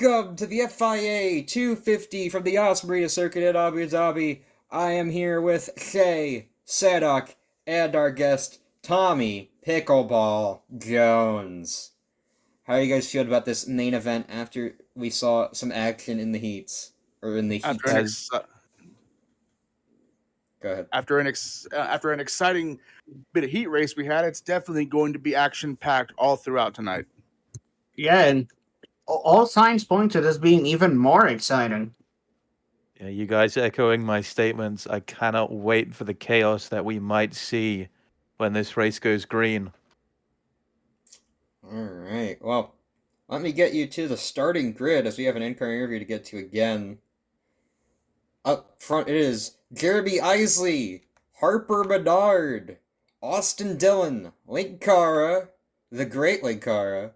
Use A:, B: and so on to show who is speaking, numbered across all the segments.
A: Welcome to the FIA 250 from the Yas Marina Circuit at Abu Dhabi. I am here with Shay, Sanok, and our guest, Tommy Pickleball Jones. How are you guys feeling about this main event after we saw some action in the heats? Or in the heats? Go ahead.
B: After an exciting bit of heat race we had, it's definitely going to be action-packed all throughout tonight.
C: Yeah, and all signs point to this being even more exciting.
D: Yeah, you guys echoing my statements. I cannot wait for the chaos that we might see when this race goes green.
A: Alright, well, let me get you to the starting grid as we have an in-car interview to get to again. Up front it is Jeremy Isley, Harper Bedard, Austin Dillon, Linkara, the great Linkara,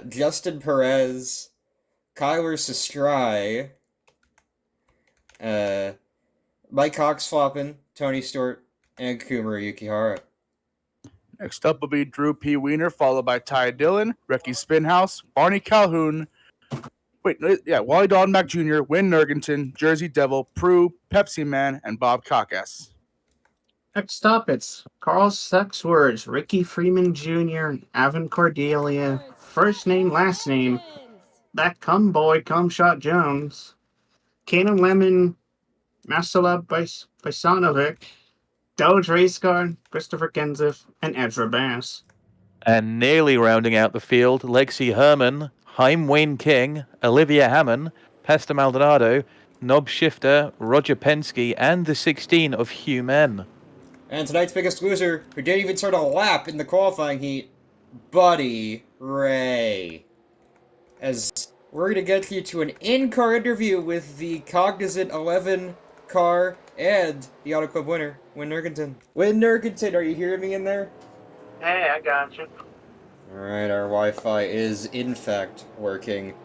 A: Justin Perez, Kyler Sestrai, Mike Coxfloppin, Tony Stewart, and Kumara Yukihara.
B: Next up will be Drew P. Wiener, followed by Ty Dillon, Ricky Spinhouse, Barney Calhoun, Wally Mac Jr., Wynn Nergenton, Jersey Devil, Prue, Pepsi Man, and Bob Cockass.
C: Next up, it's Carl Sexwords, Ricky Freeman Jr., Avon Cordelia, first name, last name, that cum boy, cum shot Jones, Kanan Lemon, Masala Bysanovic, Doge Racecar, Christopher Kenseth, and Ezra Bass.
D: And nearly rounding out the field, Lexi Herman, Haim Wayne King, Olivia Hammond, Pastor Maldonado, Nob Shifter, Roger Penske, and the 16 of Hugh Men.
A: And tonight's biggest loser, who didn't even start a lap in the qualifying heat, Buddy Ray. As we're going to get you to an in-car interview with the Cognizant 11 car and the Auto Club winner, Wynn Nergenton. Wynn Nergenton, are you hearing me in there?
C: Hey, I got you.
A: Alright, our Wi-Fi is in fact working.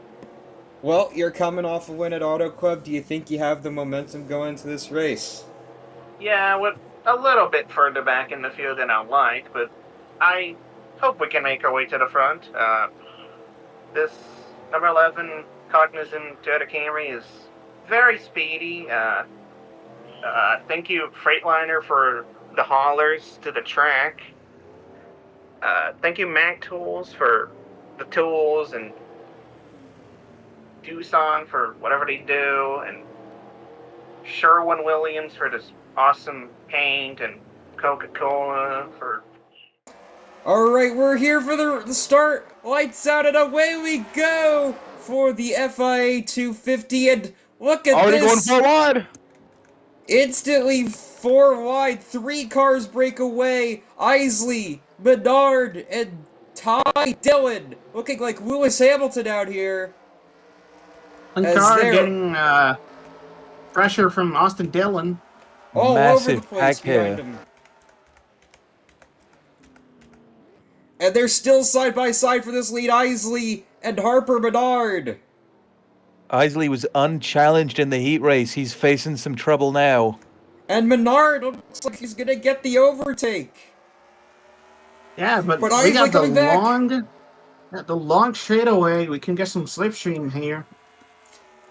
A: Well, you're coming off a win at Auto Club. Do you think you have the momentum going into this race?
E: Yeah, we're a little bit further back in the field than I'd like, but I hope we can make our way to the front. This number 11 Cognizant Toyota Camry is very speedy. Thank you, Freightliner, for the haulers to the track. Thank you, Mac Tools, for the tools, and Doosan for whatever they do, and Sherwin-Williams for this awesome paint, and Coca-Cola for...
A: Alright, we're here for the start. Lights out and away we go for the FIA 250, and look at
B: Already
A: this.
B: going 4 wide.
A: Instantly 4 wide, 3 cars break away. Isley, Bedard, and Ty Dillon looking like Lewis Hamilton out here.
C: Linkara getting pressure from Austin Dillon.
A: All
D: Massive
A: over the place
D: pack here.
A: behind him. And they're still side by side for this lead, Isley and Harper Bedard.
D: Isley was unchallenged in the heat race. He's facing some trouble now.
A: And Menard looks like he's gonna get the overtake.
C: Yeah, but we
A: Isley
C: got
A: coming back.
C: the long straightaway. We can get some slipstream here.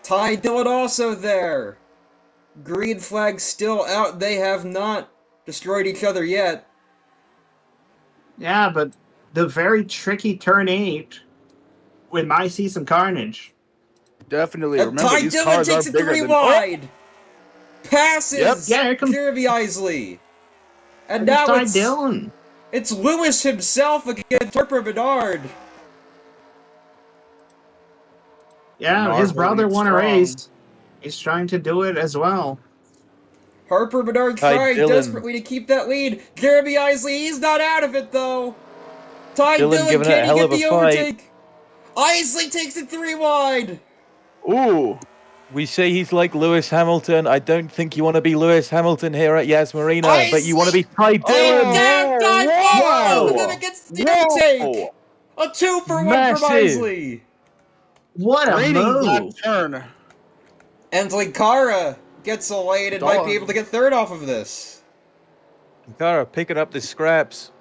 A: Ty Dillon also there. Green flag still out. They have not destroyed each other yet.
C: Yeah, but the very tricky turn 8 we might see some carnage.
B: Definitely.
A: And
B: Remember,
A: Ty
B: these
A: Dillon
B: cars
A: takes
B: are
A: it
B: bigger
A: 3
B: than...
A: wide. Passes
B: Yep.
C: Yeah, here comes
A: Jeremy Isley. And now
C: Ty
A: it's
C: Dillon.
A: It's Lewis himself against Harper Bedard.
C: Yeah,
B: Menard
C: his brother
B: holding
C: won a
B: strong.
C: race. He's trying to do it as well.
A: Harper Bedard
D: Ty
A: trying
D: Dillon.
A: desperately to keep that lead. Jeremy Isley, he's not out of it though. Ty
D: Dillon
A: Dillon,
D: giving it a
A: can he
D: hell
A: get
D: of a
A: the
D: fight.
A: overtake? Isley takes it 3 wide.
B: Ooh.
D: We say he's like Lewis Hamilton. I don't think you want to be Lewis Hamilton here at Yas Marina, but you want to be Ty
A: Oh,
D: Dillon.
A: down, Ty
B: Whoa.
A: Dillon, and then gets the overtake. A 2 for 1 from
D: Massive.
A: Isley.
C: What a
B: Raining that
C: move!
B: turn.
A: And Linkara gets a lane and might be able to get third off of this.
D: Cara picking up the scraps.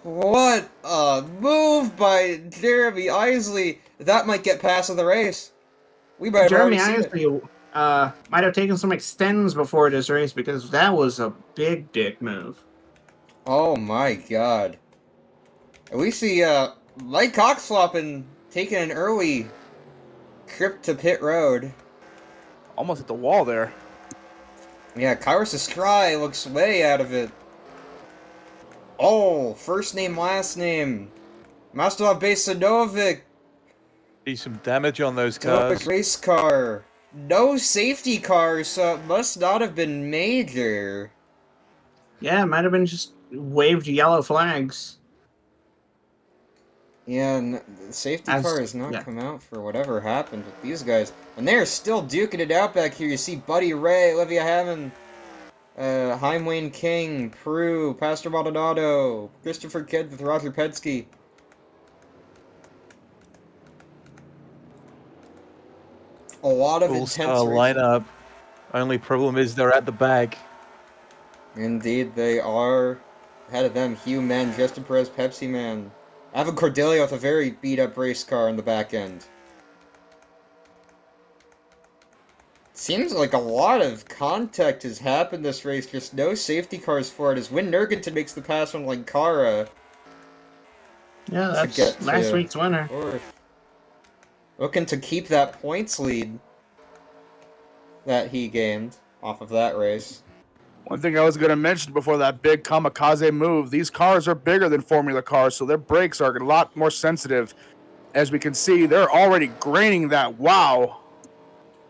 A: What a move by Jeremy Isley! That might get past of the race. We might have
C: Jeremy
A: already seen it.
C: Isley might have taken some extends before this race because that was a big dick move.
A: Oh my god. We see Mike Coxfloppin taking an early trip to pit road.
B: Almost at the wall there.
A: Yeah, Kairos Astrai looks way out of it. Oh, first name, last name. Mastov Besanovic.
D: See some damage on those cars.
A: Race car. No safety car, so it must not have been major.
C: Yeah, it might have been just waved yellow flags.
A: Yeah, the safety car has not come out for whatever happened with these guys. And they're still duking it out back here. You see Buddy Ray, Olivia Hammond, Haim Wayne King, Prue, Pastor Maldonado, Christopher Kidd with Roger Penske. A lot of intense
D: lineup. Only problem is they're at the back.
A: Indeed, they are. Ahead of them, Hugh Man, Justin Perez, Pepsi Man. Evan Cordelia with a very beat-up race car in the back end. Seems like a lot of contact has happened this race, just no safety cars for it, as Win Nurgenton makes the pass on Linkara.
C: Yeah, that's last week's winner.
A: Looking to keep that points lead that he gained off of that race.
B: One thing I was going to mention before that big kamikaze move, these cars are bigger than Formula cars, so their brakes are a lot more sensitive. As we can see, they're already graining that. Wow.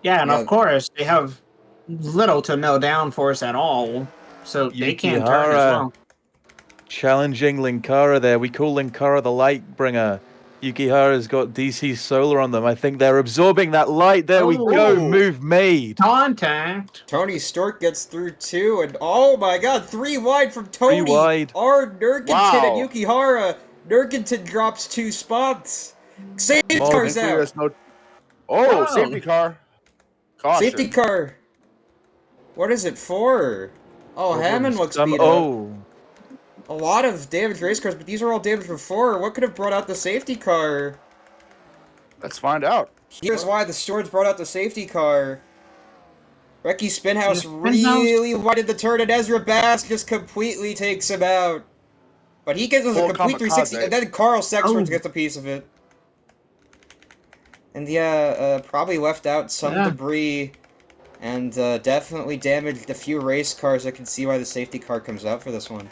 C: Yeah, and of course, they have little to no downforce at all, so they can't turn as well.
D: Challenging Linkara there. We call Linkara the light bringer. Yukihara's got DC solar on them. I think they're absorbing that light. There we go. Move made.
C: Contact.
A: Tony Stork gets through two, and oh my god, 3 wide from Tony.
D: 3 wide.
A: Our Nurgenton and Yukihara. Nurgenton drops 2 spots. Safety car's out.
B: Safety car. Caution.
A: Safety car. What is it for? Oh, Hammond looks beat up. A lot of damaged race cars, but these are all damaged before. What could have brought out the safety car?
B: Let's find out.
A: Here's why the stewards brought out the safety car. Ricky Spinhouse really wanted the turn, and Ezra Bass just completely takes him out. But he gets a complete 360, and then Carl Sexton gets a piece of it. And yeah, probably left out some debris, and definitely damaged a few race cars. I can see why the safety car comes out for this one.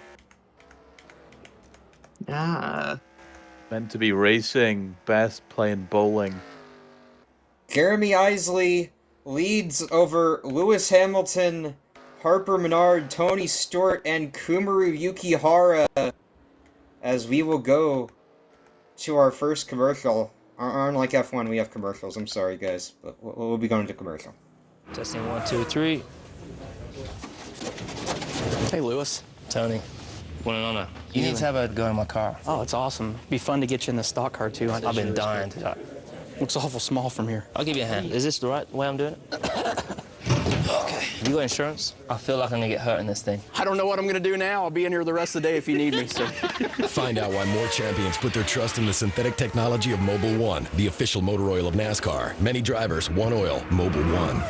C: Yeah.
D: Meant to be racing, best playing bowling.
A: Jeremy Isley leads over Lewis Hamilton, Harper Menard, Tony Stewart, and Kumaru Yukihara as we will go to our first commercial. Unlike F1, we have commercials. I'm sorry, guys, but we'll be going to commercial.
F: Testing 1, 2, 3.
G: Hey, Lewis.
F: Tony. You need to have a go in my car.
G: Oh, it's awesome. Be fun to get you in the stock car, too.
F: I've been dying to.
G: Looks awful small from here.
F: I'll give you a hand. Is this the right way I'm doing it? Okay. You got insurance? I feel like I'm gonna get hurt in this thing.
G: I don't know what I'm gonna do now. I'll be in here the rest of the day if you need me, so.
H: Find out why more champions put their trust in the synthetic technology of Mobil 1, the official motor oil of NASCAR. Many drivers, one oil, Mobil 1.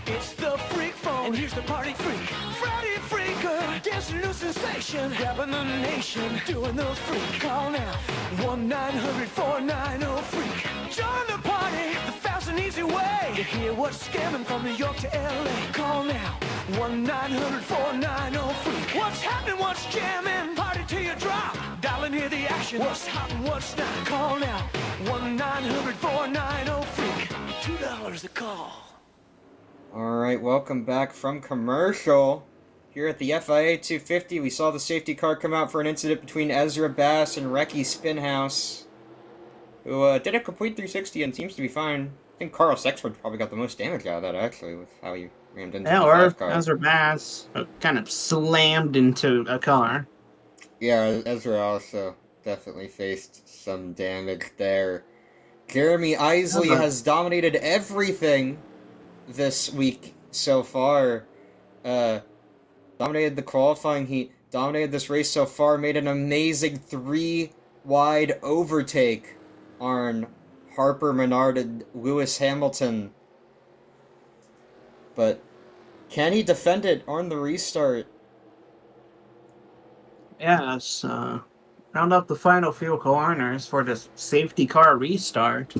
I: It's the freak phone, and here's the party freak. Friday freaker, dancing a new sensation, grabbing the nation, doing the freak. Call now, 1-900-490-FREAK. Join the party, the fast and easy way to hear what's scamming from New York to LA. Call now, 1-900-490-FREAK. What's happening, what's jamming, party till you drop. Dial and hear the action, what's hot and what's not. Call now, 1-900-490-FREAK. $2 a call.
A: Alright, welcome back from commercial. Here at the FIA 250, we saw the safety car come out for an incident between Ezra Bass and Ricky Spinhouse, who did a complete 360 and seems to be fine. I think Carl Sexford probably got the most damage out of that, actually, with how he rammed into the
C: or
A: car.
C: Ezra Bass kind of slammed into a car.
A: Yeah, Ezra also definitely faced some damage there. Jeremy Isley has dominated everything this week so far. Dominated the qualifying heat, dominated this race so far, made an amazing 3-wide overtake on Harper Menard and Lewis Hamilton. But can he defend it on the restart?
C: Yes, round up the final few corners for the safety car restart.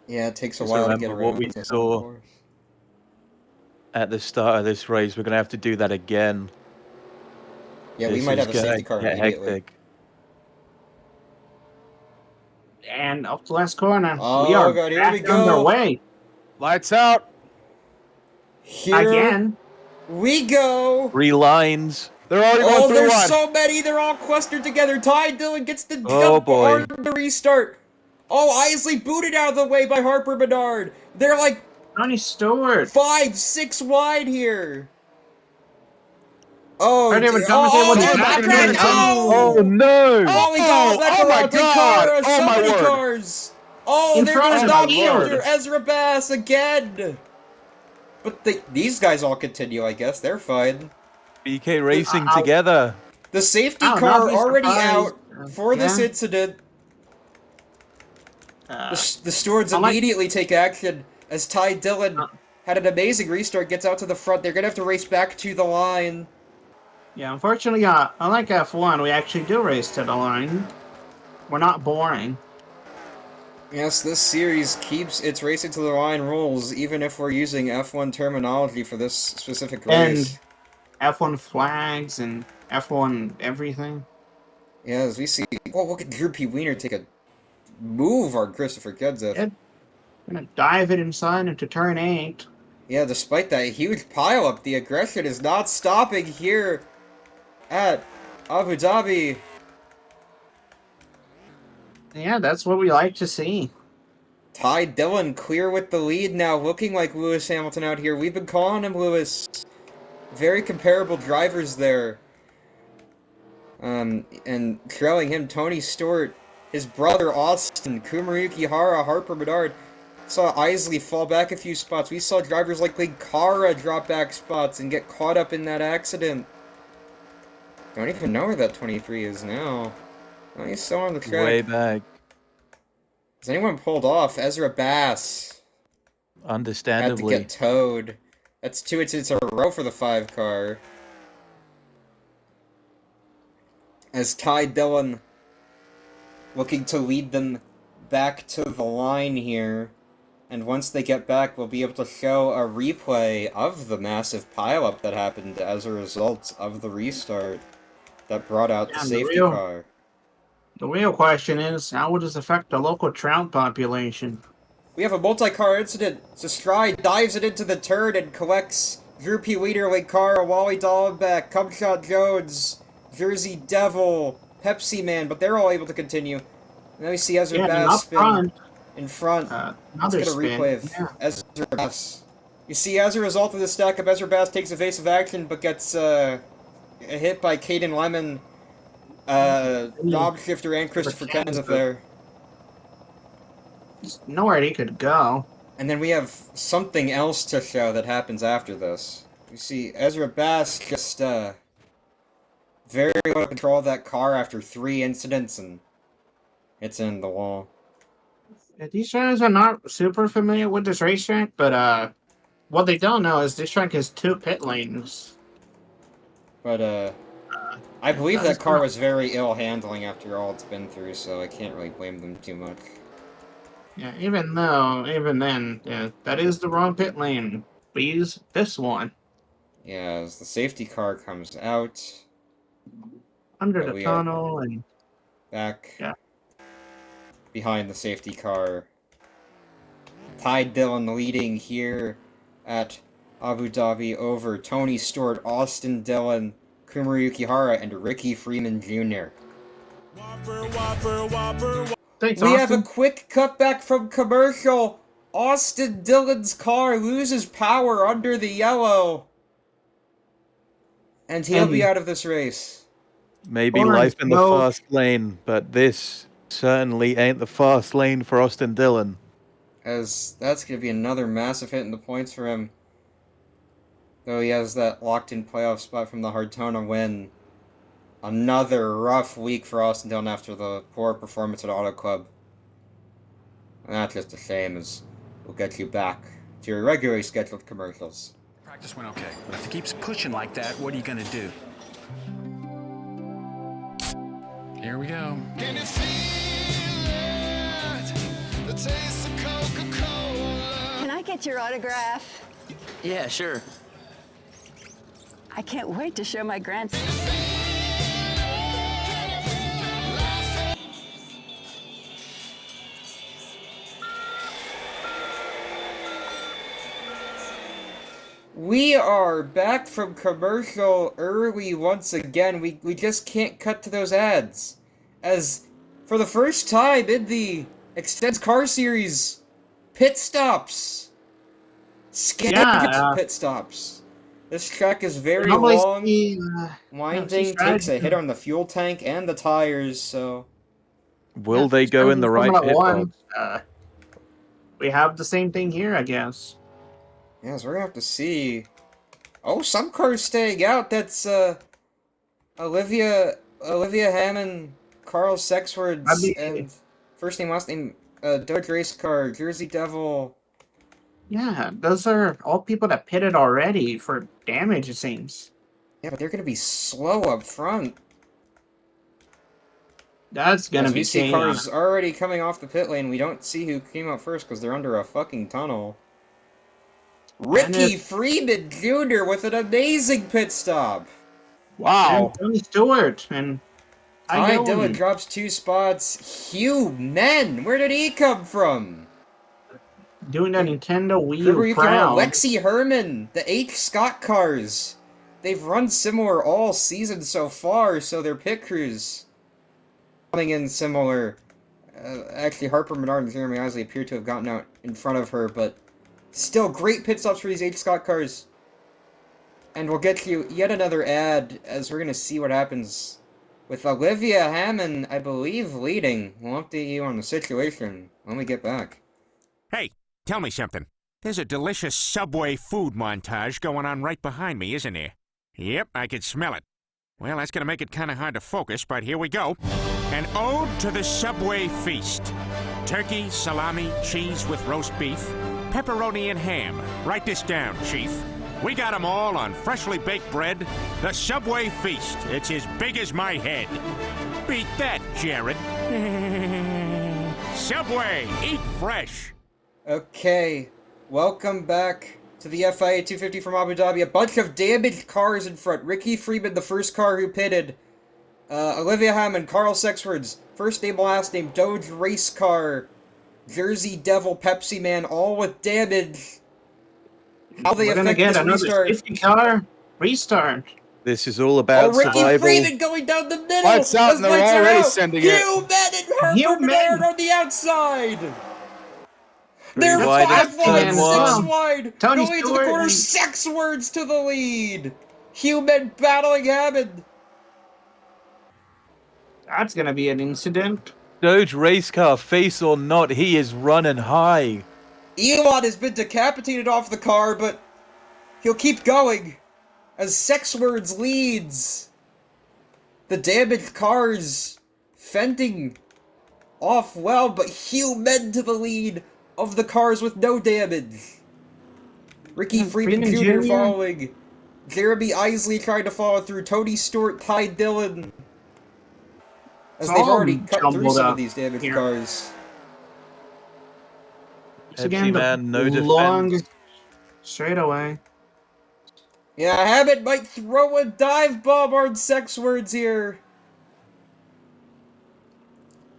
A: Yeah, it takes a
D: Just
A: while to get
D: remember
A: around
D: what we
A: this, of
D: saw.
A: course.
D: At the start of this race, we're going to have to do that again.
A: Yeah, we
D: This
A: might
D: is
A: have a safety car
D: get
A: immediately.
D: hectic.
C: And up the last corner.
A: Oh,
C: we are
A: God, here
C: back
A: we go.
C: underway.
B: Lights out.
A: Here
C: Again.
A: we go.
D: 3 lines.
B: They're already going through
A: There's
B: one.
A: so many. They're all clustered together. Ty Dillon gets the
D: Oh,
A: jump
D: boy.
A: on the restart. Oh, Isley booted out of the way by Harper Menard. They're like
C: Ronnie Stewart.
A: 5-6 wide here. Oh,
C: Right, they were
A: dear.
C: coming in with his
A: Back
C: back
A: back.
C: end.
D: Oh,
A: Oh,
D: no!
A: Molly
B: Oh,
A: Dahlbeck
B: oh my
A: around the
B: God.
A: car.
B: Oh,
A: So
B: my
A: many
B: word.
A: cars. Oh,
C: In
A: there
C: front
A: goes
C: of
A: Knob
C: him.
A: Shifter, Ezra Bass again. But these guys all continue, I guess. They're fine.
D: BK racing
C: I'll-
D: together.
A: The safety
C: I'll
A: car
C: not be
A: already
C: surprised.
A: out for this
C: Yeah.
A: incident. The stewards
C: I like-
A: immediately take action as Ty Dillon had an amazing restart, gets out to the front. They're going to have to race back to the line.
C: Yeah, unfortunately, unlike F1, we actually do race to the line. We're not boring.
A: Yes, this series keeps its racing to the line rules, even if we're using F1 terminology for this specific race.
C: And F1 flags and F1 everything.
A: Yeah, as we see... Oh, look at Drew P. Wiener take a move on Christopher Kenseth.
C: Yeah. Gonna dive it inside into turn 8.
A: Yeah, despite that huge pileup, the aggression is not stopping here at Abu Dhabi.
C: Yeah, that's what we like to see.
A: Ty Dillon clear with the lead now, looking like Lewis Hamilton out here. We've been calling him Lewis. Very comparable drivers there. And trailing him, Tony Stewart, his brother Austin, Kumaruyuki Hara, Harper Menard. Saw Isley fall back a few spots. We saw drivers like Kara drop back spots and get caught up in that accident. Don't even know where that 23 is now. Oh, he's still on the track.
D: Way back.
A: Has anyone pulled off? Ezra Bass had to
D: Understandably.
A: get towed. That's 2 incidents in a row for the 5 car. As Ty Dillon looking to lead them back to the line here. And once they get back, we'll be able to show a replay of the massive pileup that happened as a result of the restart that brought out the safety car.
C: The real question is, how would this affect the local trout population?
A: We have a multi-car incident. Stride dives it into the turn and collects Drew P. Wiener, Cara, Wally Dallenbach, Cumshot Jones, Jersey Devil, Pepsi Man, but they're all able to continue. And then we see Ezra Bass spin in front. Let's get a replay of Ezra Bass. You see, as a result of the stack-up, Ezra Bass takes evasive action, but gets hit by Caden Lemon, Knob Shifter, and Christopher Kenseth there.
C: There's nowhere he could go.
A: And then we have something else to show that happens after this. You see, Ezra Bass just very well control of that car after 3 incidents, and it's in the wall.
C: Yeah, these drivers are not super familiar with this racetrack, but what they don't know is this track has 2 pit lanes.
A: But I believe that car was very ill handling after all it's been through, so I can't really blame them too much.
C: Yeah, even then, yeah, that is the wrong pit lane. We use this one.
A: Yeah, as the safety car comes out.
C: Under
A: But
C: the
A: we
C: tunnel and...
A: Back
C: Yeah.
A: behind the safety car. Ty Dillon leading here at Abu Dhabi over Tony Stewart, Austin Dillon, Kumaruyuki Hara, and Ricky Freeman Jr.
C: Thanks,
A: We have a
C: Austin.
A: quick cutback from commercial. Austin Dillon's car loses power under the yellow. And he'll be out of this race.
D: Maybe
C: Orange
D: life in the
C: smoke.
D: fast lane, but this certainly ain't the fast lane for Austin Dillon.
A: As that's going to be another massive hit in the points for him. Though he has that locked-in playoff spot from the Hardtona win. Another rough week for Austin Dillon after the poor performance at Auto Club. And that's just a shame, as we'll get you back to your regularly scheduled commercials.
J: Practice went okay, but if it keeps pushing like that, what are you gonna do? Here we go.
I: Can you feel it? The taste of Coca-Cola.
K: Can I get your autograph?
G: Yeah, sure.
K: I can't wait to show my grandson.
A: We are back from commercial early once again. We just can't cut to those ads. As for the first time in the ExtenZe Car Series, pit stops. Scheduled pit stops. This track is very long, winding, takes a hit on the fuel tank and the tires, so...
D: Will they go in the right pit?
C: We have the same thing here, I guess.
A: Yes, we're gonna have to see. Oh, some cars staying out. That's Olivia Hammond, Carl Sexwords, and first name, last name, Dodge Race Car, Jersey Devil.
C: Yeah, those are all people that pitted already for damage, it seems.
A: Yeah, but they're gonna be slow up front.
C: That's gonna be
A: we see cars already coming off the pit lane. We don't see who came out first because they're under a fucking tunnel. Ricky Freeman Jr. with an amazing pit stop.
C: Wow. And Tony Stewart and
A: Ty Dillon drops 2 spots. Hugh Men, where did he come from?
C: Doing a Nintendo Wii U crowd.
A: Lexi Herman, the H. Scott cars. They've run similar all season so far, so their pit crews coming in similar. Actually, Harper Menard and Jeremy Isley appear to have gotten out in front of her, but still great pit stops for these H. Scott cars. And we'll get you yet another ad as we're going to see what happens with Olivia Hammond, I believe, leading. We'll update you on the situation when we get back.
L: Hey, tell me something. There's a delicious Subway food montage going on right behind me, isn't there? Yep, I can smell it. Well, that's going to make it kind of hard to focus, but here we go. An ode to the Subway feast. Turkey, salami, cheese with roast beef, pepperoni and ham. Write this down, Chief. We got 'em all on freshly baked bread. The Subway feast. It's as big as my head. Beat that, Jared. Subway, eat fresh.
A: Okay, welcome back to the FIA 250 from Abu Dhabi. A bunch of damaged cars in front. Ricky Freeman, the first car who pitted. Olivia Hammond, Carl Sexwords, first name, last name, Dodge Race Car, Jersey Devil, Pepsi Man, all with damage. How they affect this restart?
C: Safety car restart.
D: This is all about
A: Ricky
D: survival.
A: Freeman going down the middle.
B: Lights out, and they're already sending it.
A: Hugh Men and Harper Menard on the outside. They're
D: wide
A: 5 wide,
D: and
A: 6
D: one.
A: wide.
C: Tony
A: Going into
C: Stewart
A: the corner, Sexwords to the lead. Hugh Men battling Hammond.
C: That's gonna be an incident.
D: Dodge race car, face or not, he is running high.
A: Elon has been decapitated off the car, but he'll keep going as Sexwords leads. The damaged cars fending off well, but Hugh Men to the lead of the cars with no damage. Ricky Freeman Jr. following. Jeremy Isley trying to follow through. Tony Stewart, Ty Dillon. As they've already cut through some of these damaged cars.
C: Again,
D: man, no
C: long straightaway.
A: Yeah, Hammond might throw a dive bomb on Sexwords here.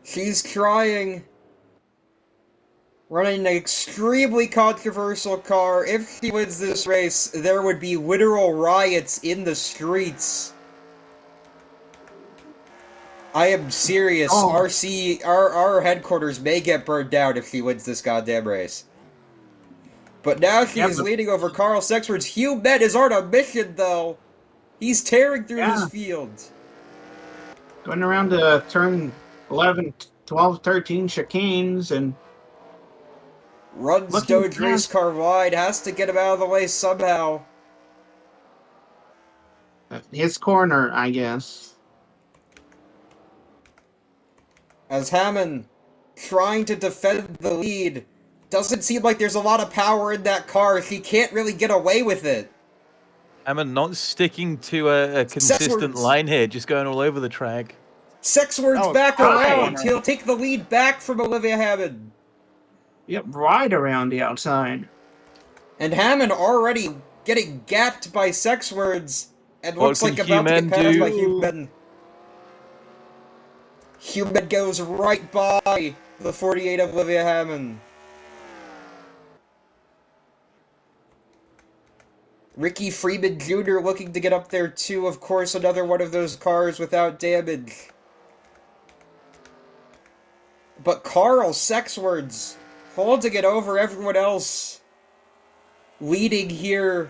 A: She's trying. Running an extremely controversial car. If she wins this race, there would be literal riots in the streets. I am serious. Our headquarters may get burned down if she wins this goddamn race. But now she is leading over Carl Sexwords. Hugh Men is on a mission, though. He's tearing through this field.
C: Going around to turn 11, 12, 13 chicanes and...
A: Runs Dodge race car wide. Has to get him out of the way somehow.
C: his corner, I guess.
A: As Hammond, trying to defend the lead, doesn't seem like there's a lot of power in that car. He can't really get away with it.
D: Hammond not sticking to a consistent
A: Sexwords.
D: line here, just going all over the track.
A: Sexword's
C: Oh,
A: back
C: right.
A: around. He'll take the lead back from Olivia Hammond.
C: Yep, right around the outside.
A: And Hammond already getting gapped by Sexwords and
D: What
A: looks
D: can
A: like about to get
D: Human
A: passed by
D: do?
A: Human. Human goes right by the 48 of Olivia Hammond. Ricky Freeman Jr. looking to get up there too, of course, another one of those cars without damage. But Carl Sexwords holding it over everyone else. Leading here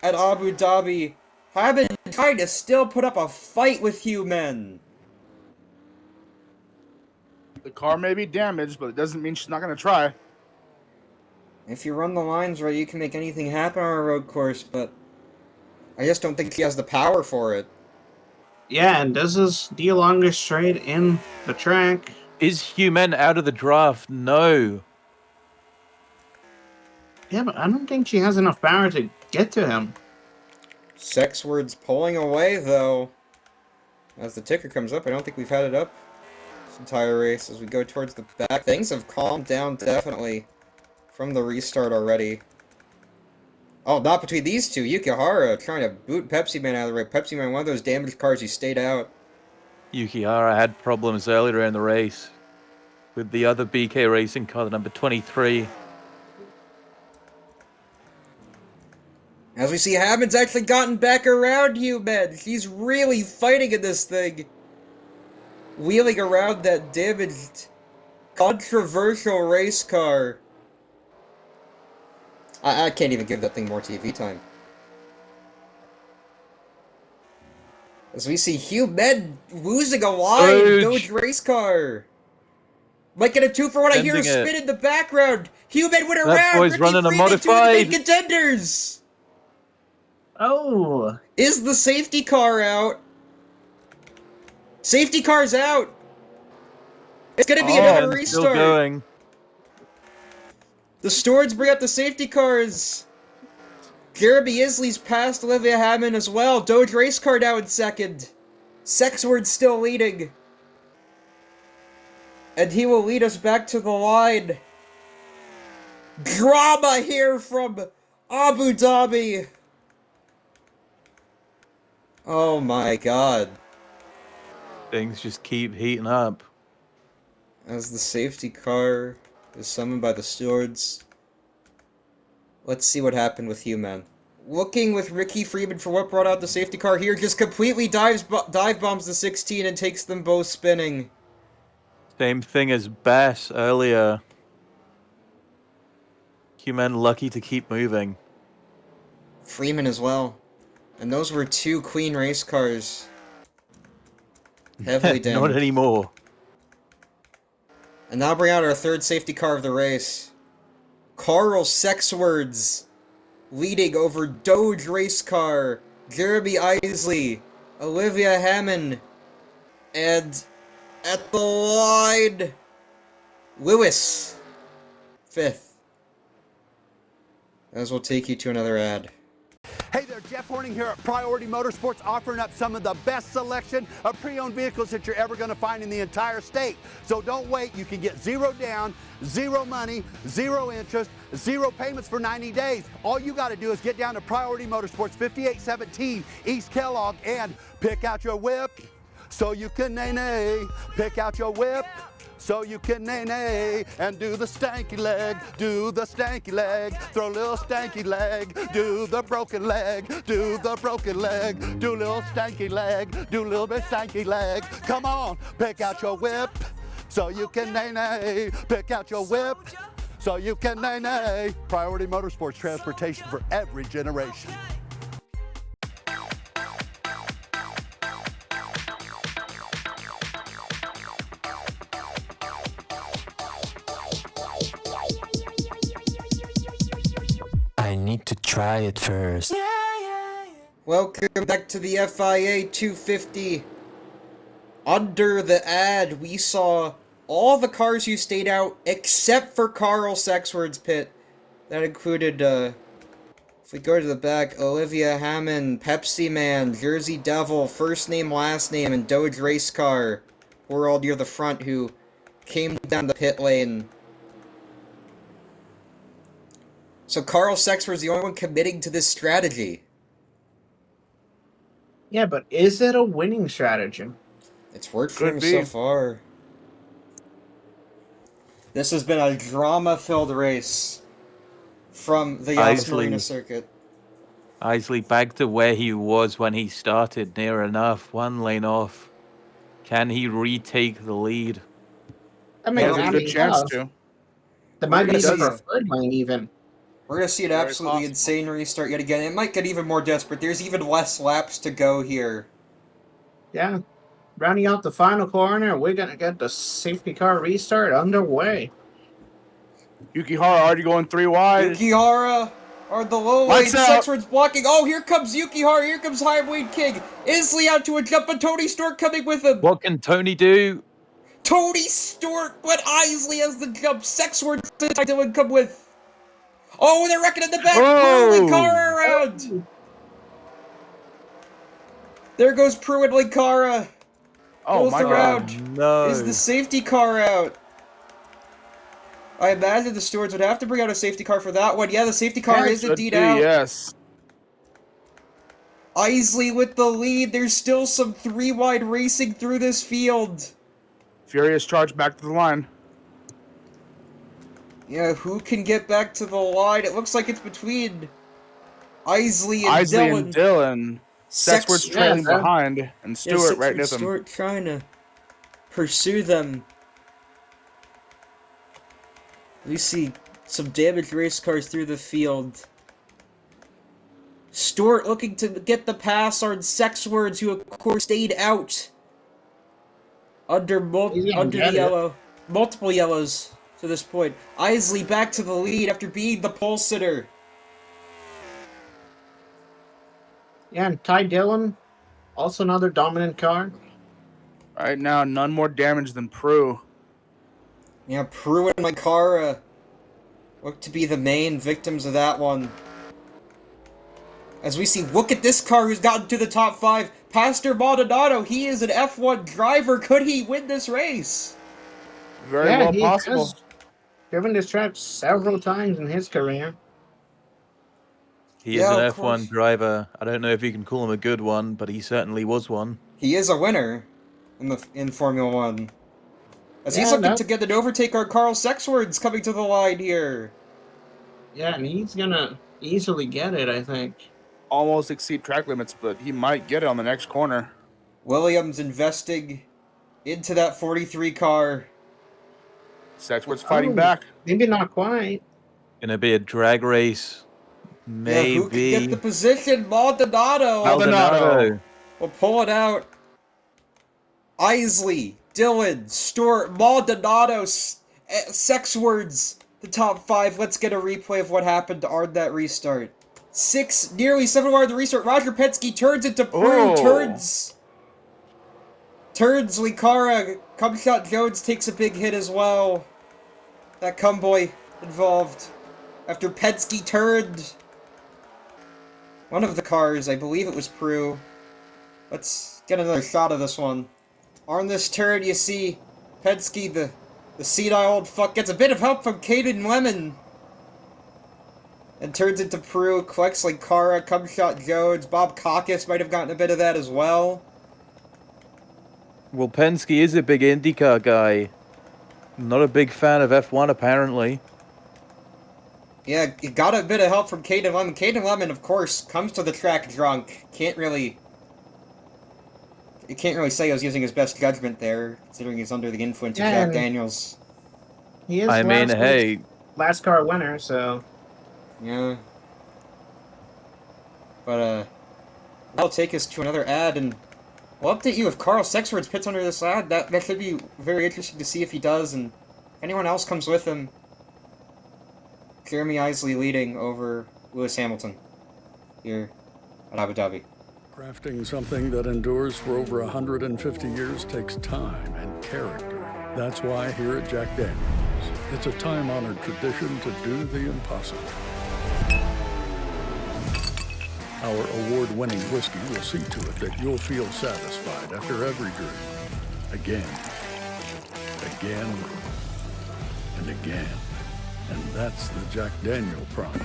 A: at Abu Dhabi. Hammond trying to still put up a fight with Human.
B: The car may be damaged, but it doesn't mean she's not going to try.
A: If you run the lines right, you can make anything happen on a road course, but I just don't think she has the power for it.
C: Yeah, and this is the longest straight in the track.
D: Is Human out of the draft? No.
C: Yeah, but I don't think she has enough power to get to him.
A: Sexwords pulling away, though. As the ticker comes up, I don't think we've had it up this entire race. As we go towards the back, things have calmed down definitely from the restart already. Oh, not between these two. Yukihara trying to boot Pepsi Man out of the way. Pepsi Man, one of those damaged cars, he stayed out.
D: Yukihara had problems earlier in the race with the other BK Racing car, the number 23.
A: As we see, Hammond's actually gotten back around Human. He's really fighting in this thing. Wheeling around that damaged, controversial race car. I can't even give that thing more TV time. As we see Human losing a line, Doge race car. Might get a 2-for-1. I hear a spin in the background. Human went around.
D: That boy's
A: Ricky
D: running a
A: Freeman, two of the
D: modified.
A: main contenders.
C: Oh.
A: Is the safety car out? Safety car's out. It's gonna be another
D: and still
A: restart.
D: going.
A: The stewards bring up the safety cars. Jeremy Isley's passed Olivia Hammond as well. Doge race car now in second. Sexword's still leading. And he will lead us back to the line. Drama here from Abu Dhabi. Oh my god.
D: Things just keep heating up.
A: As the safety car is summoned by the stewards. Let's see what happened with Human. Looking with Ricky Freeman for what brought out the safety car here. Just completely dive bombs the 16 and takes them both spinning.
D: Same thing as Bass earlier. Human lucky to keep moving.
A: Freeman as well. And those were two clean race cars. Heavily damaged.
D: Not anymore.
A: And now bring out our third safety car of the race. Carl Sexwords leading over Doge race car, Jeremy Isley, Olivia Hammond, and at the line, Lewis, 5th. As we'll take you to another ad.
M: Hey there, Jeff Horning here at Priority Motorsports, offering up some of the best selection of pre-owned vehicles that you're ever going to find in the entire state. So don't wait. You can get zero down, zero money, zero interest, zero payments for 90 days. All you got to do is get down to Priority Motorsports, 5817 East Kellogg, and pick out your whip so you can nay-nay. Pick out your whip so you can nay-nay and do the stanky leg, do the stanky leg, throw a little stanky leg, do the broken leg, do the broken leg, do a little stanky leg, do a little bit stanky leg. Come on, pick out your whip so you can nay-nay. Pick out your whip so you can nay-nay. Priority Motorsports, transportation for every generation.
F: I need to try it first.
A: Welcome back to the FIA 250. Under the ad, we saw all the cars who stayed out except for Carl Sexword's pit. That included, if we go to the back, Olivia Hammond, Pepsi Man, Jersey Devil, First Name, Last Name, and Doge Race Car were all near the front who came down the pit lane. So Carl Sexword's the only one committing to this strategy.
C: Yeah, but is it a winning strategy?
A: It's worked for him so far. This has been a drama-filled race from the Yas Marina Circuit.
D: Isley back to where he was when he started, near enough, one lane off. Can he retake the lead?
C: I mean,
B: There's a good chance to.
C: There might be the preferred lane even.
A: We're going to see an absolutely insane restart yet again. It might get even more desperate. There's even less laps to go here.
C: Yeah. Rounding out the final corner, we're going to get the safety car restart underway.
B: Yukihara already going 3 wide.
A: Yukihara are the low lane. Sexword's blocking. Oh, here comes Yukihara. Here comes Highway King. Isley out to a jump, but Tony Stewart coming with him.
D: What can Tony do?
A: Tony Stewart, but Isley has the jump. Sexword didn't come with. Oh, they're wrecking in the back. Pruitt Licara around. There goes Pruitt Licara.
B: Oh my
A: God!
D: No.
A: Is the safety car out? I imagine the stewards would have to bring out a safety car for that one. Yeah, the safety car is indeed out.
B: Yes.
A: Isley with the lead. There's still some 3 wide racing through this field.
B: Furious charge back to the line.
A: Yeah, who can get back to the line? It looks like it's between Isley and Dylan.
B: Sexword's trailing behind, and Stewart right near them.
A: Stewart trying to pursue them. We see some damaged race cars through the field. Stewart looking to get the pass on Sexwords, who of course stayed out under the yellow, multiple yellows to this point. Isley back to the lead after being the pole sitter.
C: Yeah, and Ty Dillon, also another dominant car.
B: Right now, none more damage than Prue.
A: Yeah, Prue and Licara look to be the main victims of that one. As we see, look at this car who's gotten to the top 5. Pastor Maldonado, he is an F1 driver. Could he win this race?
B: Very well possible.
C: Has driven this track several times in his career.
D: He is an F1 driver. I don't know if you can call him a good one, but he certainly was one.
A: He is a winner in Formula 1. As he's looking to get an overtake on Carl Sexwords coming to the line here.
C: Yeah, and he's gonna easily get it, I think.
B: Almost exceed track limits, but he might get it on the next corner.
A: Williams investing into that 43 car.
B: Sexword's fighting back.
C: Maybe not quite.
D: Gonna be a drag race. Maybe.
A: Yeah, who can get the position? Maldonado. We'll pull it out. Isley, Dylan, Stewart, Maldonado, Sexwords, the top 5. Let's get a replay of what happened on that restart. Nearly 7 wide the restart. Roger Penske turns into Prue, turns Licara. Cumshot Jones takes a big hit as well. That Cumboy involved after Penske turned one of the cars. I believe it was Prue. Let's get another shot of this one. On this turn, you see Penske, the senile old fuck, gets a bit of help from Caden Lemon. And turns into Prue, collects Licara, Cumshot Jones. Bob Caucus might have gotten a bit of that as well.
D: Well, Penske is a big IndyCar guy. Not a big fan of F1, apparently.
A: Yeah, he got a bit of help from Caden Lemon. Caden Lemon, of course, comes to the track drunk. You can't really say he was using his best judgment there, considering he's under the influence of Jack Daniels.
C: He is last car winner, so...
A: Yeah. But, that'll take us to another ad, and we'll update you if Carl Sexwords pits under this ad. That should be very interesting to see if he does, and if anyone else comes with him. Jeremy Isley leading over Lewis Hamilton here at Abu Dhabi.
N: Crafting something that endures for over 150 years takes time and character. That's why here at Jack Daniels, it's a time-honored tradition to do the impossible. Our award-winning whiskey will see to it that you'll feel satisfied after every drink. Again, again, and again. And that's the Jack Daniel promise.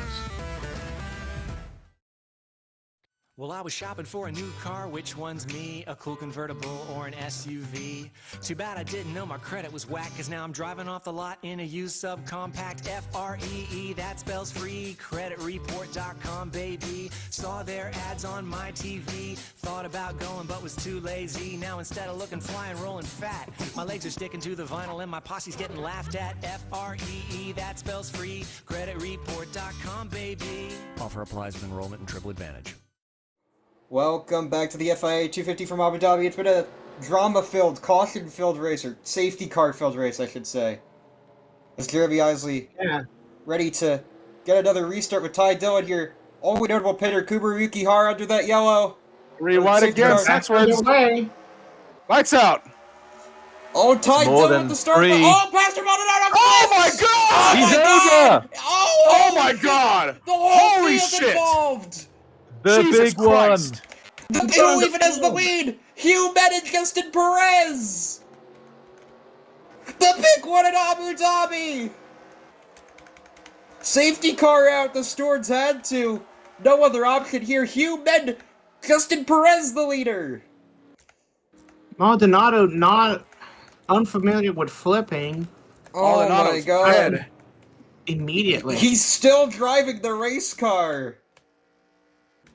O: Well, I was shopping for a new car. Which one's me? A cool convertible or an SUV? Too bad I didn't know my credit was whack, cause now I'm driving off the lot in a used subcompact. F-R-E-E, that spells free. Creditreport.com, baby. Saw their ads on my TV. Thought about going but was too lazy. Now instead of looking fly and rolling fat, my legs are sticking to the vinyl and my posse's getting laughed at. F-R-E-E, that spells free. Creditreport.com, baby. Offer applies with enrollment and triple advantage.
A: Welcome back to the FIA 250 from Abu Dhabi. It's been a drama-filled, caution-filled race, or safety car-filled race, I should say. As Jeremy Isley ready to get another restart with Ty Dillon here. Only notable pitter, Kumaru Yukihara under that yellow.
B: Rewind again, Saxwords. Lights out.
A: Oh, Ty Dillon with the start. Oh, Pastor Maldonado!
B: Oh my God!
A: Oh my God!
B: Oh my God!
A: The whole
B: Holy
A: field
B: shit!
A: Involved.
D: The
B: Jesus
D: big one.
A: Who even has the lead? Hugh Med and Justin Perez! The big one in Abu Dhabi! Safety car out, the stewards had to. No other option here. Hugh Med, Justin Perez the leader.
C: Maldonado not unfamiliar with flipping.
A: Oh my God.
C: Immediately.
A: He's still driving the race car.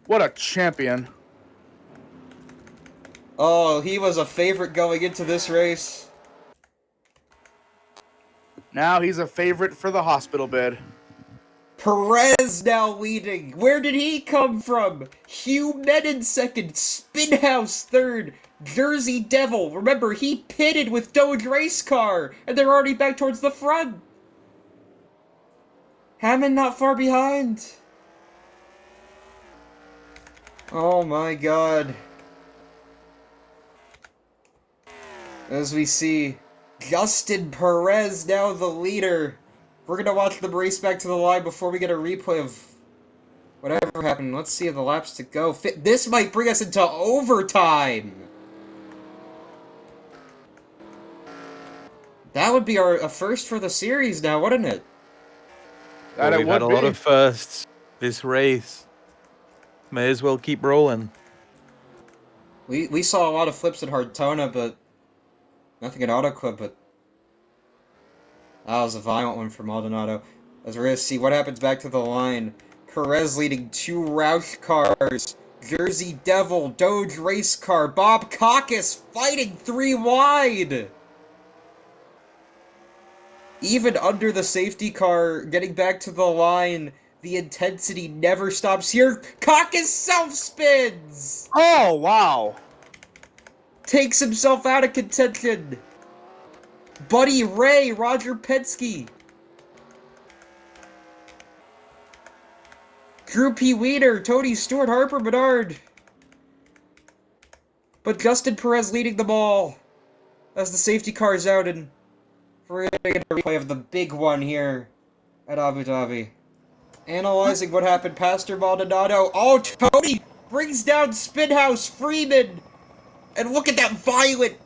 B: What a champion.
A: Oh, he was a favorite going into this race.
B: Now he's a favorite for the hospital bed.
A: Perez now leading. Where did he come from? Hugh Med in second, Spinhouse third, Jersey Devil. Remember, he pitted with Doge race car, and they're already back towards the front. Hammond not far behind. Oh my God. As we see Justin Perez now the leader. We're going to watch them race back to the line before we get a replay of whatever happened. Let's see the laps to go. This might bring us into overtime. That would be a first for the series now, wouldn't it?
D: Well, we've had a lot of firsts this race. May as well keep rolling.
A: We saw a lot of flips at Hardtona, but nothing at Autoclub, but that was a violent one for Maldonado. As we're going to see what happens back to the line. Perez leading two Roush cars. Jersey Devil, Doge race car, Bob Caucus fighting three wide. Even under the safety car, getting back to the line, the intensity never stops here. Caucus self-spins!
B: Oh, wow.
A: Takes himself out of contention. Buddy Ray, Roger Penske. Drew P. Weeder, Tony Stewart, Harper Bedard. But Justin Perez leading them all as the safety car is out, and we're going to get a replay of the big one here at Abu Dhabi. Analyzing what happened, Pastor Maldonado. Oh, Tony brings down Spinhouse Freeman. And look at that violent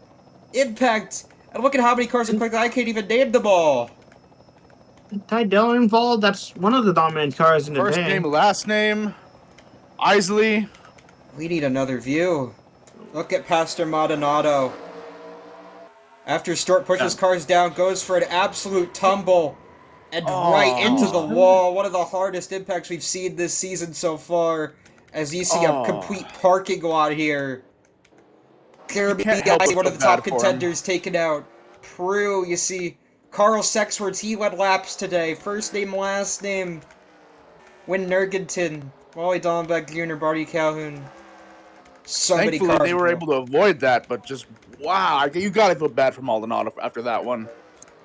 A: impact. And look at how many cars are quick. I can't even name them all.
C: Ty Dillon involved. That's one of the dominant cars in the day.
B: First name, last name. Isley.
A: We need another view. Look at Pastor Maldonado. After Stewart pushes cars down, goes for an absolute tumble. And right into the wall. One of the hardest impacts we've seen this season so far. As you see a complete parking lot here. Jeremy Isley, one of the top contenders, taken out. Prue, you see, Carl Sexwords, he led laps today. First name, last name. Win Nergenton, Wally Dallenbach Jr., Barty Calhoun. So many cars.
B: Thankfully, they were able to avoid that, but just, wow, you gotta feel bad for Maldonado after that one.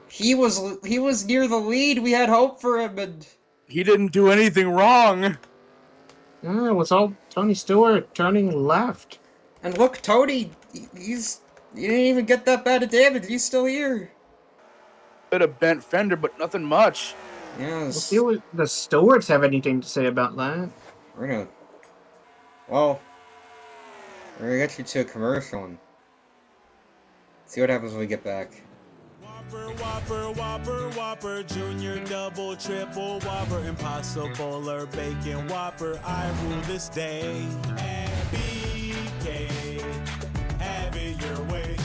A: He was near the lead. We had hope for him, and
B: he didn't do anything wrong.
C: Yeah, it was all Tony Stewart turning left.
A: And look, Tony, he didn't even get that bad of damage. He's still here.
B: Bit of bent fender, but nothing much.
A: Yes.
C: We'll see what the stewards have anything to say about that.
A: We're gonna get you to a commercial and see what happens when we get back.
I: Whopper, Whopper, Whopper, Junior, Double, Triple, Whopper, Impossible or Bacon Whopper. I rule this day. And BK, have it your way.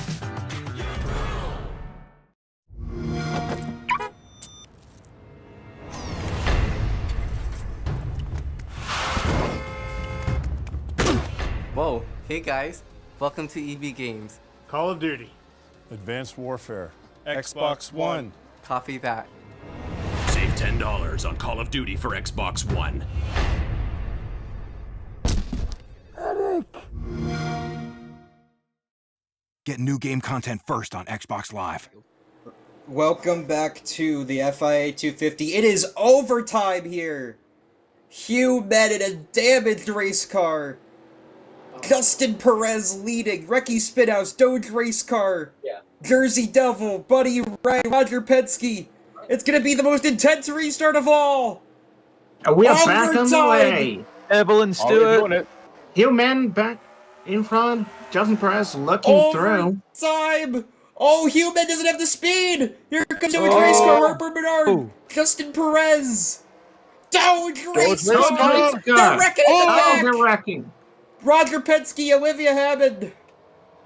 P: Whoa, hey guys, welcome to EB Games.
Q: Call of Duty. Advanced Warfare. Xbox One.
P: Copy that.
R: Save $10 on Call of Duty for Xbox One.
S: Get new game content first on Xbox Live.
A: Welcome back to the FIA 250. It is overtime here. Hugh met in a damaged race car. Justin Perez leading. Recky Spinhouse, Doge race car.
T: Yeah.
A: Jersey Devil, Buddy Ray, Roger Penske. It's gonna be the most intense restart of all.
C: We are back on the way.
D: Evelyn Stewart.
C: Hugh back in front. Justin Perez looking through.
A: Time. Oh, Hugh doesn't have the speed. Here comes Doge race car. Harper Bernard. Justin Perez. Doge race car. They're wrecking in the back.
C: They're wrecking.
A: Roger Penske, Olivia Hammond,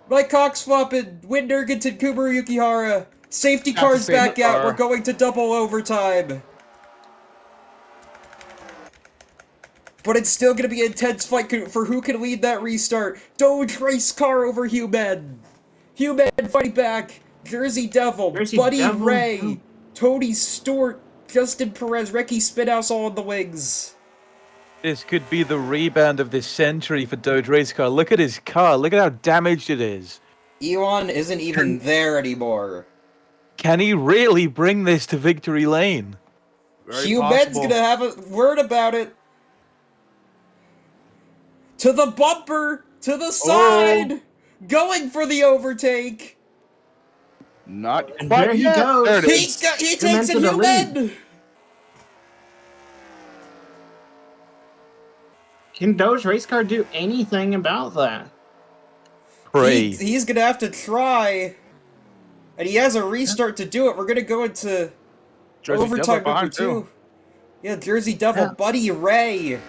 A: Mike Cox flopping, Win Nurgenton, Kumaru Yukihara. Safety cars back out. We're going to double overtime. But it's still going to be an intense fight for who can lead that restart. Doge race car over Human. Human fighting back. Jersey Devil, Buddy Ray, Tony Stewart, Justin Perez, Recky Spinhouse all in the wings.
D: This could be the rebound of this century for Doge Race Car. Look at his car. Look at how damaged it is.
A: Elon isn't even there anymore.
D: Can he really bring this to victory lane?
A: Human's gonna have a word about it. To the bumper, to the side, going for the overtake.
B: Not
C: and there he goes.
A: There it is. He takes it, Human.
C: Can Doge Race Car do anything about that?
A: He's gonna have to try. And he has a restart to do it. We're gonna go into overtime number 2. Yeah, Jersey Devil, Buddy Ray.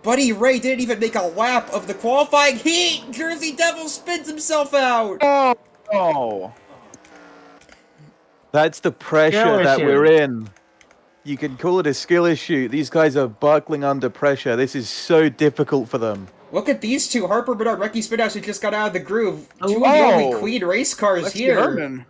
A: Buddy Ray didn't even make a lap of the qualifying heat! Jersey Devil spins himself out!
B: Oh.
D: That's the pressure that we're in. You can call it a skill issue. These guys are buckling under pressure. This is so difficult for them.
A: Look at these two. Harper Bernard, Recky Spinhouse, who just got out of the groove. Two of the only Queen race cars here.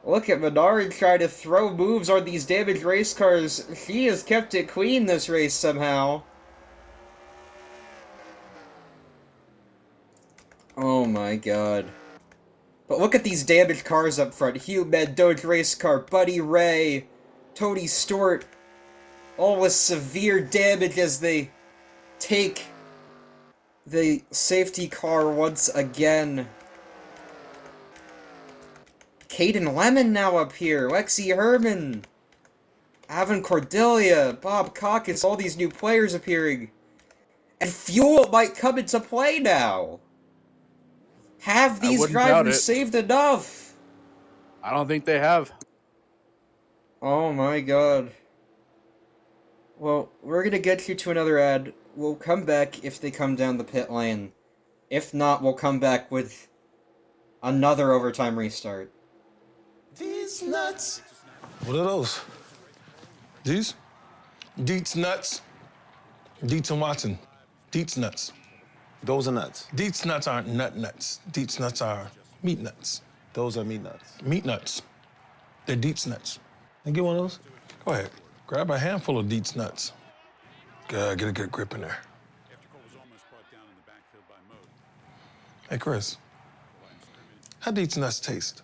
A: Look at Menard trying to throw moves on these damaged race cars. He has kept it clean this race somehow. Oh my god. But look at these damaged cars up front. Hugh Med, Doge Race Car, Buddy Ray, Tony Stewart. All with severe damage as they take the safety car once again. Caden Lemon now up here. Lexi Herman. Avon Cordelia. Bob Caucus. All these new players appearing. And fuel might come into play now. Have these drivers saved enough?
B: I don't think they have.
A: Oh my god. Well, we're gonna get you to another ad. We'll come back if they come down the pit lane. If not, we'll come back with another overtime restart.
U: These nuts. What are those? These? Deets nuts. Deets and Watson. Deets nuts.
V: Those are nuts.
U: Deets nuts aren't nuts. Deets nuts are meat nuts.
V: Those are meat nuts.
U: Meat nuts. They're Deets nuts. Can I get one of those? Go ahead. Grab a handful of Deets nuts. Get a good grip in there. Hey, Chris. How Deets nuts taste?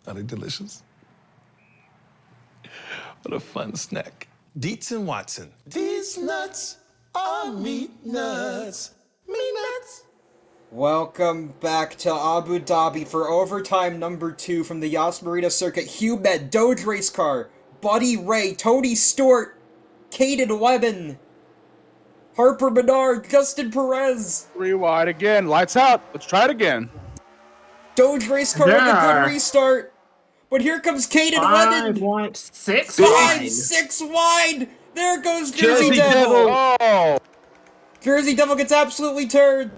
U: Are they delicious? What a fun snack. Dietz and Watson.
V: These nuts are meat nuts. Meat nuts.
A: Welcome back to Abu Dhabi for overtime number 2 from the Yas Marina Circuit. Hugh Med, Doge Race Car, Buddy Ray, Tony Stewart, Caden Webben, Harper Menard, Justin Perez.
B: Rewind again. Lights out. Let's try it again.
A: Doge Race Car with a good restart. But here comes Caden Webben.
C: 5.6
A: wide. 6 wide. There goes Jersey Devil.
B: Oh.
A: Jersey Devil gets absolutely turned.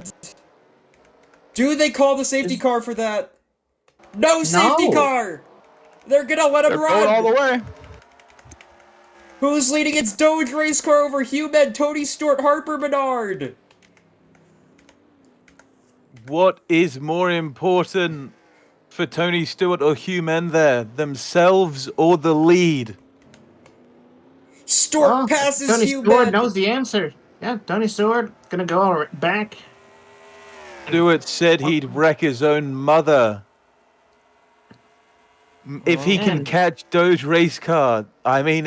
A: Do they call the safety car for that? No safety car. They're gonna let him run.
B: Going all the way.
A: Who's leading? It's Doge Race Car over Hugh Med, Tony Stewart, Harper Menard.
D: What is more important for Tony Stewart or Hugh Men there? Themselves or the lead?
A: Stewart passes
C: Tony
A: Hugh
C: Stewart
A: Med.
C: knows the answer. Yeah, Tony Stewart gonna go back.
D: Stewart said he'd wreck his own mother if he can catch Doge Race Car. I mean,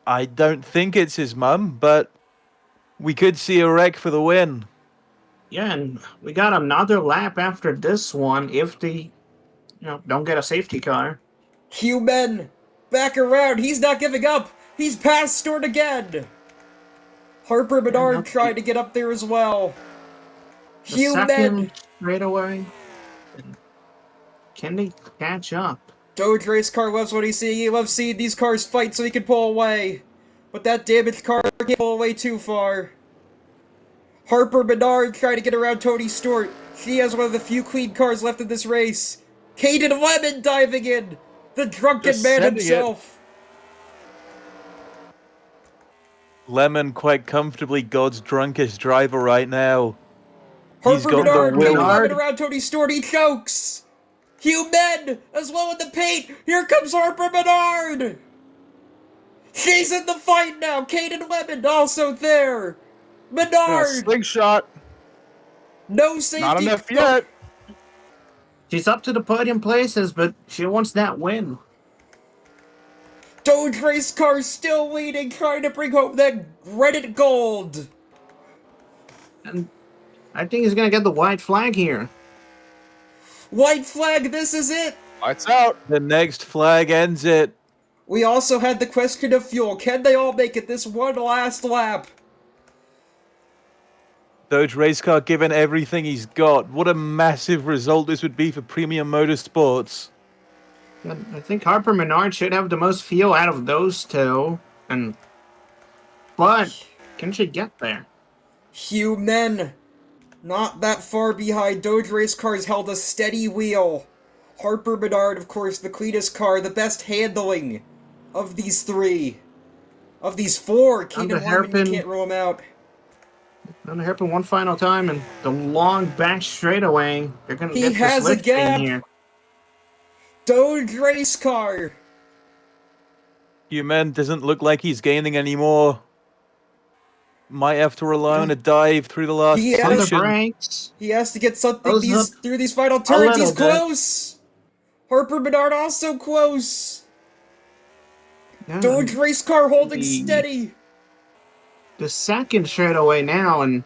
D: I don't think it's his mum, but we could see a wreck for the win.
C: Yeah, and we got another lap after this one if they, don't get a safety car.
A: Hugh Men back around. He's not giving up. He's passed Stewart again. Harper Menard tried to get up there as well.
C: The second straightaway. Can they catch up?
A: Doge Race Car loves what he's seeing. He loves seeing these cars fight so he can pull away. But that damaged car can't pull away too far. Harper Menard trying to get around Tony Stewart. She has one of the few clean cars left in this race. Caden Lemon diving in. The drunken man himself.
D: Lemon quite comfortably God's drunkest driver right now. He's
A: Harper
D: got
A: Menard
D: the will.
A: Caden around Tony Stewart. He chokes. Hugh Men as well in the paint. Here comes Harper Menard. She's in the fight now. Caden Lemon also there. Menard.
B: Slingshot.
A: No safety.
B: Not enough yet.
C: She's up to the podium places, but she wants that win.
A: Doge Race Car still leading, trying to bring home that Reddit gold.
C: And I think he's gonna get the white flag here.
A: White flag, this is it.
B: Lights out.
D: The next flag ends it.
A: We also had the question of fuel. Can they all make it this one last lap?
D: Doge Race Car given everything he's got. What a massive result this would be for Premium Motorsports.
C: I think Harper Menard should have the most fuel out of those two. But can she get there?
A: Hugh Men, not that far behind. Doge Race Cars held a steady wheel. Harper Menard, of course, the cleanest car, the best handling of these three. Of these four. Caden Lemon, you can't rule him out.
C: On the hairpin one final time, and the long back straightaway. They're gonna
A: He
C: get
A: has
C: the
A: a
C: switch
A: gap.
C: in here.
A: Doge Race Car.
D: Human doesn't look like he's gaining anymore. Might have to rely on a dive through the last section.
A: He has to get something through these final turns. He's close. Harper Menard also close. Doge Race Car holding steady.
C: The second straightaway now, and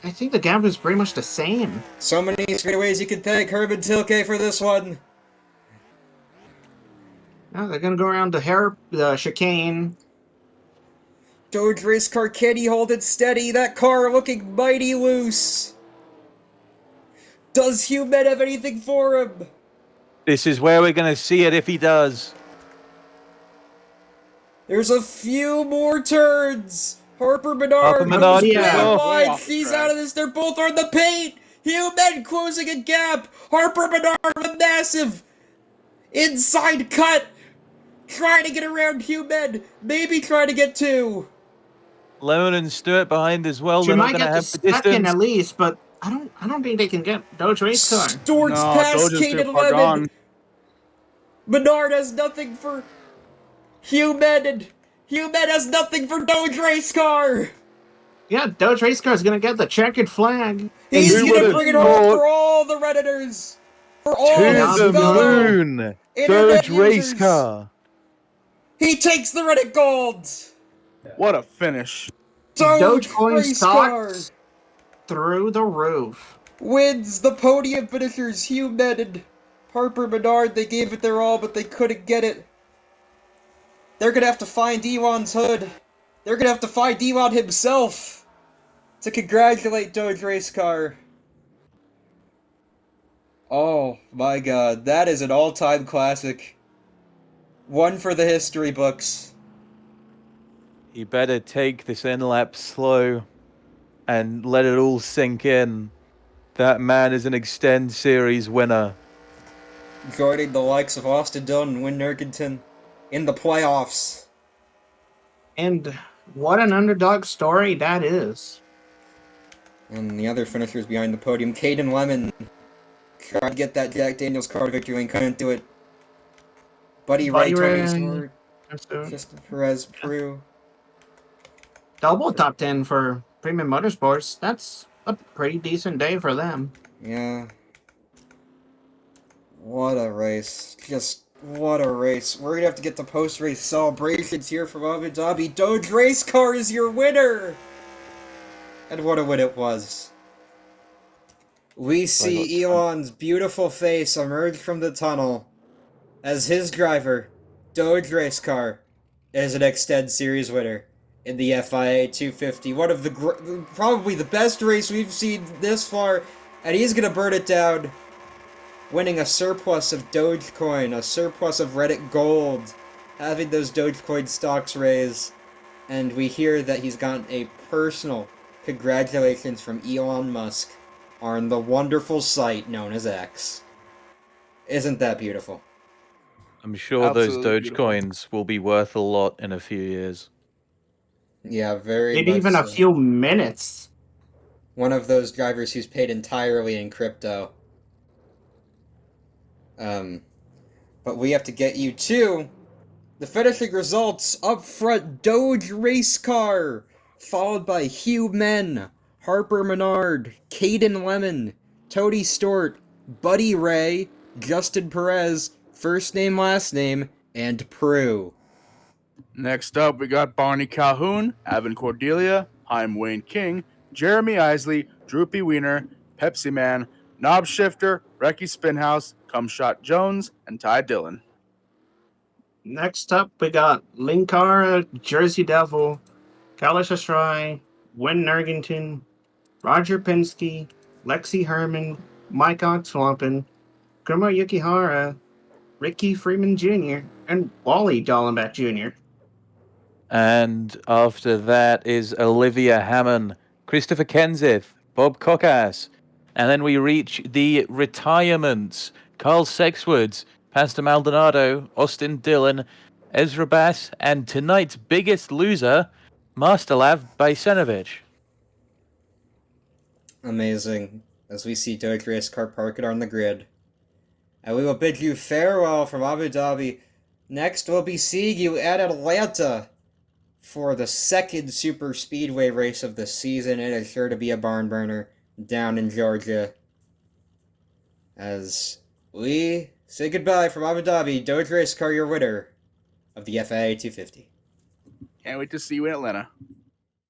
C: I think the gap is pretty much the same.
A: So many straightaways you can thank Herman Tilke for this one.
C: Now they're gonna go around the chicane.
A: Doge Race Car, can he hold it steady? That car looking mighty loose. Does Hugh Men have anything for him?
D: This is where we're going to see it if he does.
A: There's a few more turns. Harper Menard, wide. She's out of this. They're both on the paint. Hugh Men closing a gap. Harper Menard with massive inside cut. Trying to get around Hugh Men. Maybe trying to get two.
D: Lemon and Stewart behind as well.
C: She
D: They're not
C: might
D: going to
C: get the
D: have the
C: second
D: distance.
C: at least, but I don't think they can get Doge Race Car.
A: Stewart's past Caden Lemon. Menard has nothing for Hugh Men, and Hugh Men has nothing for Doge Race Car.
C: Yeah, Doge Race Car is gonna get the checkered flag.
A: He's gonna bring it home for all the Redditors. For all
D: To
A: his
D: the
A: fellow
D: moon.
A: internet
D: Doge Race
A: users.
D: Car.
A: He takes the Reddit Gold!
B: What a finish.
C: Dogecoin
A: Race Car
C: stocks through the roof.
A: wins the podium finishers. Hugh Med and Harper Menard, they gave it their all, but they couldn't get it. They're gonna have to find Elon's hood. They're gonna have to find Elon himself to congratulate Doge Race Car. Oh my god, that is an all-time classic. One for the history books.
D: You better take this in-lap slow and let it all sink in. That man is an ExtenZe Series winner.
A: Joining the likes of Austin Dillon and Wynn Nurkington in the playoffs.
C: And what an underdog story that is.
A: And the other finishers behind the podium, Caden Lemon tried to get that Jack Daniels car victory and couldn't do it. Buddy Ray, Tony Stewart, Justin Perez, Prue.
C: Double top 10 for Premium Motorsports. That's a pretty decent day for them.
A: Yeah. What a race. Just what a race. We're gonna have to get the post-race celebrations here from Abu Dhabi. Doge Race Car is your winner! And what a win it was. We see Elon's beautiful face emerge from the tunnel as his driver, Doge Race Car, is an ExtenZe Series winner in the FIA 250. One of the probably the best race we've seen this far, and he's gonna burn it down, winning a surplus of Dogecoin, a surplus of Reddit Gold, having those Dogecoin stocks raise, and we hear that he's gotten a personal congratulations from Elon Musk on the wonderful site known as X. Isn't that beautiful?
D: I'm sure
B: Absolutely
D: those
B: beautiful.
D: Dogecoins will be worth a lot in a few years.
A: Yeah, very
C: Maybe
A: much
C: even a
A: so.
C: few minutes.
A: One of those drivers who's paid entirely in crypto. But we have to get you to the finishing results. Up front, Doge Race Car, followed by Hugh Men, Harper Menard, Caden Lemon, Tony Stewart, Buddy Ray, Justin Perez, first name, last name, and Prue.
B: Next up, we got Barney Calhoun, Evan Cordelia, Haim Wayne King, Jeremy Isley, Droopy Wiener, Pepsi Man, Knob Shifter, Recky Spinhouse, Cumshot Jones, and Ty Dillon.
C: Next up, we got Linkara, Jersey Devil, Kalish Ashrai, Wynn Nurgington, Roger Penske, Lexi Herman, Mike Oxwampin, Kuma Yukihara, Ricky Freeman Jr., and Wally Dallenbach Jr.
D: And after that is Olivia Hammond, Christopher Kenseth, Bob Cockass. And then we reach the retirements. Carl Sexwoods, Pastor Maldonado, Austin Dillon, Ezra Bass, and tonight's biggest loser, Masterlav Bajsenovic.
A: Amazing, as we see Doge Race Car park it on the grid. And we will bid you farewell from Abu Dhabi. Next, we'll be seeing you at Atlanta for the second super speedway race of the season. It is sure to be a barn burner down in Georgia. As we say goodbye from Abu Dhabi, Doge Race Car, your winner of the FIA 250.
B: Can't wait to see you in Atlanta.